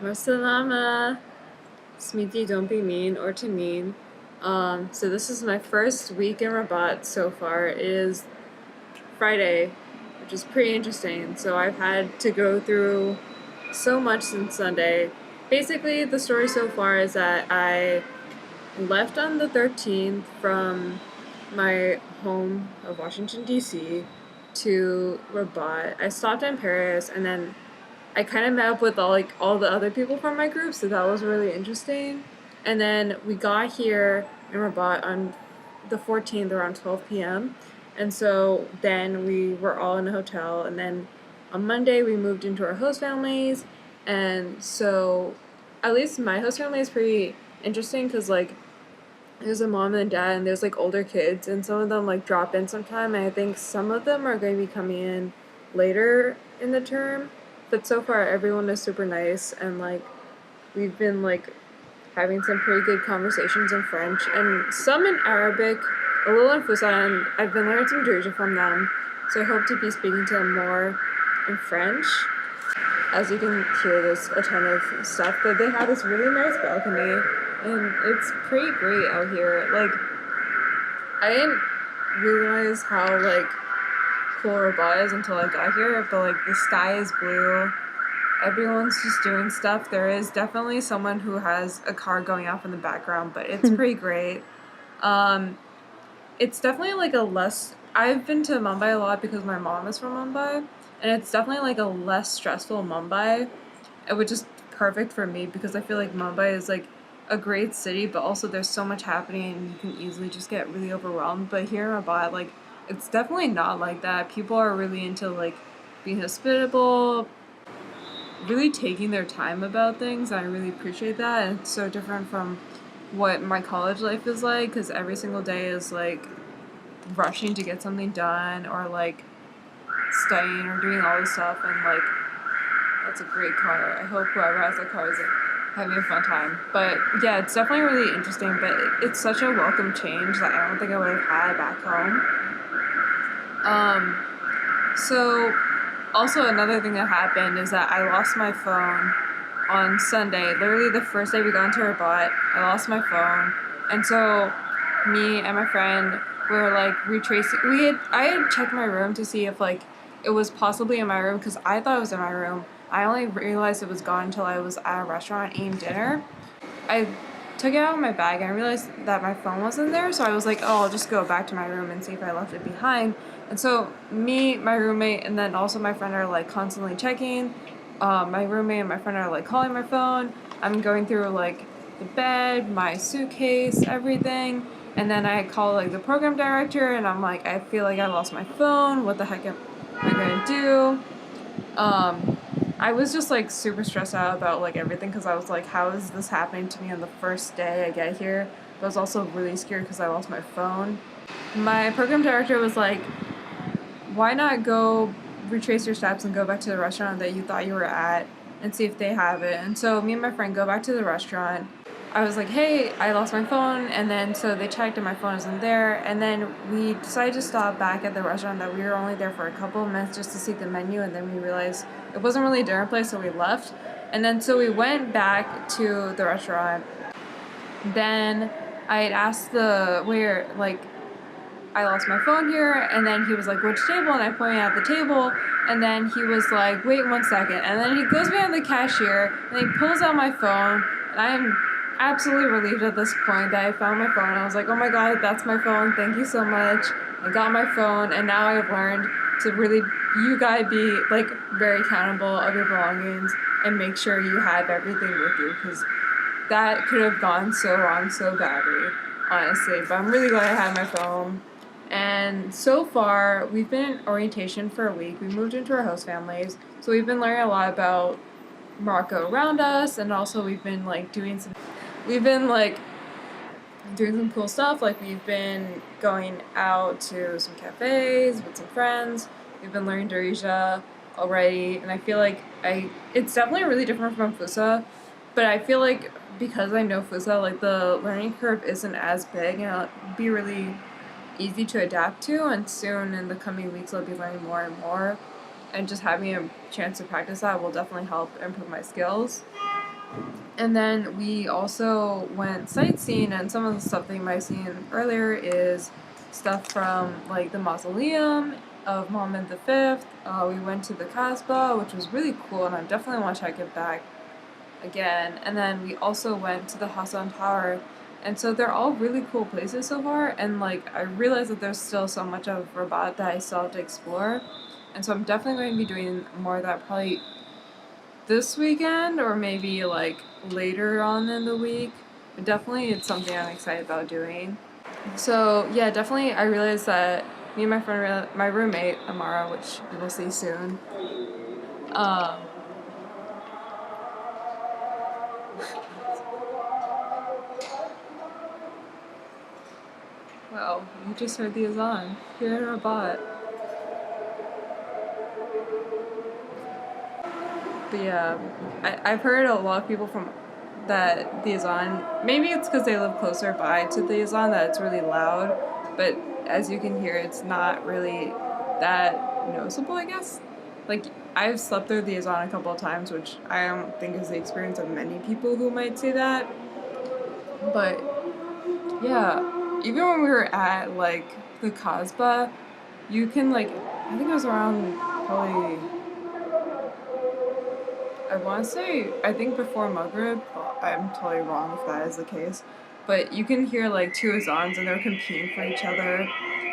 Masalama, Smiti, don't be mean or to mean. So this is my first week in Rabat so far. It is Friday, which is pretty interesting. So I've had to go through so much since Sunday. Basically, the story so far is that I left on the 13th from my home of Washington, D.C. to Rabat. I stopped in Paris and then I kind of met up with all the other people from my group, so that was really interesting. And then we got here in Rabat on the 14th around 12 p.m. And so then we were all in a hotel, and then on Monday we moved into our host families. And so at least my host family is pretty interesting because there's a mom and dad and there's older kids, and some of them drop in sometime, and I think some of them are going to be coming in later in the term. But so far everyone is super nice, and we've been having some pretty good conversations in French and some in Arabic, a little in Fusa, and I've been learning some Darija from them, so I hope to be speaking to them more in French. As you can hear, there's a ton of stuff, but they have this really nice balcony, and it's pretty great out here. I didn't realize how cool Rabat is until I got here, but the sky is blue. Everyone's just doing stuff. There is definitely someone who has a car going off in the background, but it's pretty great. It's definitely a less. I've been to Mumbai a lot because my mom is from Mumbai, and it's definitely a less stressful Mumbai, which is perfect for me because I feel like Mumbai is a great city, but also there's so much happening and you can easily just get really overwhelmed. But here in Rabat, it's definitely not like that. People are really into being hospitable, really taking their time about things. I really appreciate that, and it's so different from what my college life is like, because every single day is rushing to get something done, or studying or doing all this stuff. And that's a great car. I hope whoever has that car is having a fun time. But yeah, it's definitely really interesting, but it's such a welcome change that I don't think I would have had back home. So also another thing that happened is that I lost my phone on Sunday. Literally the first day we got into Rabat, I lost my phone. And so me and my friend were retracing. I had checked my room to see if it was possibly in my room, because I thought it was in my room. I only realized it was gone until I was at a restaurant eating dinner. I took it out of my bag and I realized that my phone wasn't there, so I was like, oh, I'll just go back to my room and see if I left it behind. And so me, my roommate, and then also my friend are constantly checking. My roommate and my friend are calling my phone. I'm going through the bed, my suitcase, everything. And then I call the program director, and I'm like, I feel like I lost my phone. What the heck am I gonna do? I was just super stressed out about everything, because I was like, how is this happening to me on the first day I get here? But I was also really scared because I lost my phone. My program director was like, why not go retrace your steps and go back to the restaurant that you thought you were at and see if they have it. And so me and my friend go back to the restaurant. I was like, hey, I lost my phone, and then so they checked and my phone isn't there, and then we decided to stop back at the restaurant that we were only there for a couple of minutes just to see the menu, and then we realized it wasn't really a dinner place, so we left. And then so we went back to the restaurant. Then I had asked the waiter, I lost my phone here, and then he was like, which table? And I pointed at the table, and then he was like, wait 1 second. And then he goes behind the cashier, and he pulls out my phone, and I'm absolutely relieved at this point that I found my phone. I was like, oh my god, that's my phone, thank you so much. I got my phone, and now I've learned to really, you gotta be very accountable of your belongings and make sure you have everything with you, because that could have gone so wrong so badly, honestly. But I'm really glad I had my phone. And so far, we've been in orientation for a week. We moved into our host families, so we've been learning a lot about Morocco around us, and also we've been doing some cool stuff. We've been going out to some cafes with some friends. We've been learning Darija already, and I feel it's definitely really different from Fusa, but I feel because I know Fusa, the learning curve isn't as big, and it'll be really easy to adapt to, and soon in the coming weeks I'll be learning more and more, and just having a chance to practice that will definitely help improve my skills. And then we also went sightseeing, and some of the stuff that you might have seen earlier is stuff from like the mausoleum of Mohammed V. We went to the Kasbah, which was really cool, and I definitely want to check it back again. And then we also went to the Hassan Tower, and so they're all really cool places so far. And like I realized that there's still so much of Rabat that I still have to explore, and so I'm definitely going to be doing more of that probably this weekend or maybe like later on in the week. But definitely it's something I'm excited about doing. So yeah, definitely I realized that me and my friend, my roommate Amara, which you will see soon, um, well, you just heard the azan here in Rabat. But yeah, I've heard a lot of people from that the azan, maybe it's because they live closer by to the azan that it's really loud, but as you can hear, it's not really that noticeable, I guess. Like, I've slept through the azan a couple of times, which I don't think is the experience of many people who might say that. But yeah, even when we were at like the Kasbah, you can like, I think it was around probably, I want to say, I think before Maghrib, but I'm totally wrong if that is the case. But you can hear like two azans and they're competing for each other.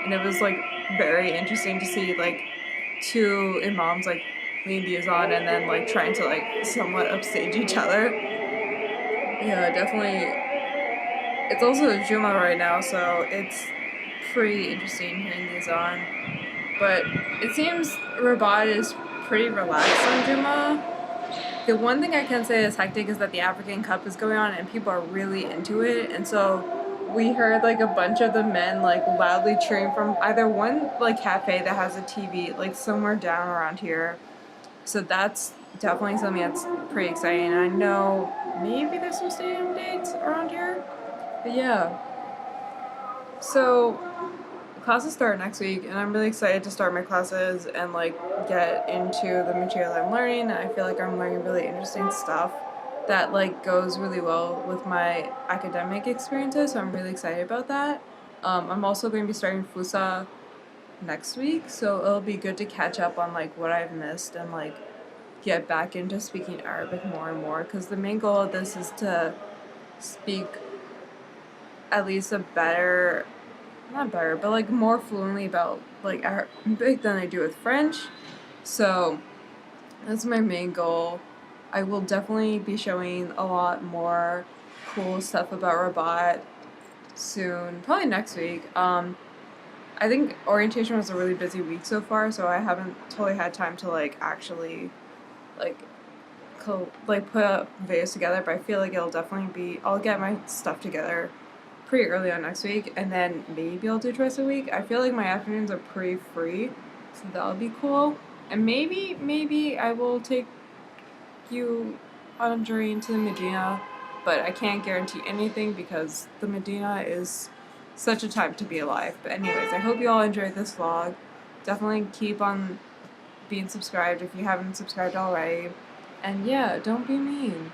And it was like very interesting to see like two imams like lead the azan and then like trying to like somewhat upstage each other. Yeah, definitely. It's also Juma right now, so it's pretty interesting hearing the azan. But it seems Rabat is pretty relaxed on Juma. The one thing I can say is hectic is that the African Cup is going on and people are really into it, and so we heard like a bunch of the men like loudly cheering from either one like cafe that has a TV like somewhere down around here. So that's definitely something that's pretty exciting. I know maybe there's some stadium dates around here, but yeah. So classes start next week, and I'm really excited to start my classes and like get into the material I'm learning. I feel like I'm learning really interesting stuff that like goes really well with my academic experiences, so I'm really excited about that. I'm also going to be starting Fusa next week, so it'll be good to catch up on like what I've missed and like get back into speaking Arabic more and more, because the main goal of this is to speak at least a better, not better, but like more fluently about like Arabic than I do with French. So that's my main goal. I will definitely be showing a lot more cool stuff about Rabat soon, probably next week. I think orientation was a really busy week so far, so I haven't totally had time to like actually like put up videos together. But I feel like it'll definitely be. I'll get my stuff together pretty early on next week, and then maybe I'll do twice a week. I feel like my afternoons are pretty free, so that'll be cool. And maybe I will take you on a journey into the Medina, but I can't guarantee anything because the Medina is such a time to be alive. But anyways, I hope you all enjoyed this vlog. Definitely keep on being subscribed if you haven't subscribed already. And yeah, don't be mean.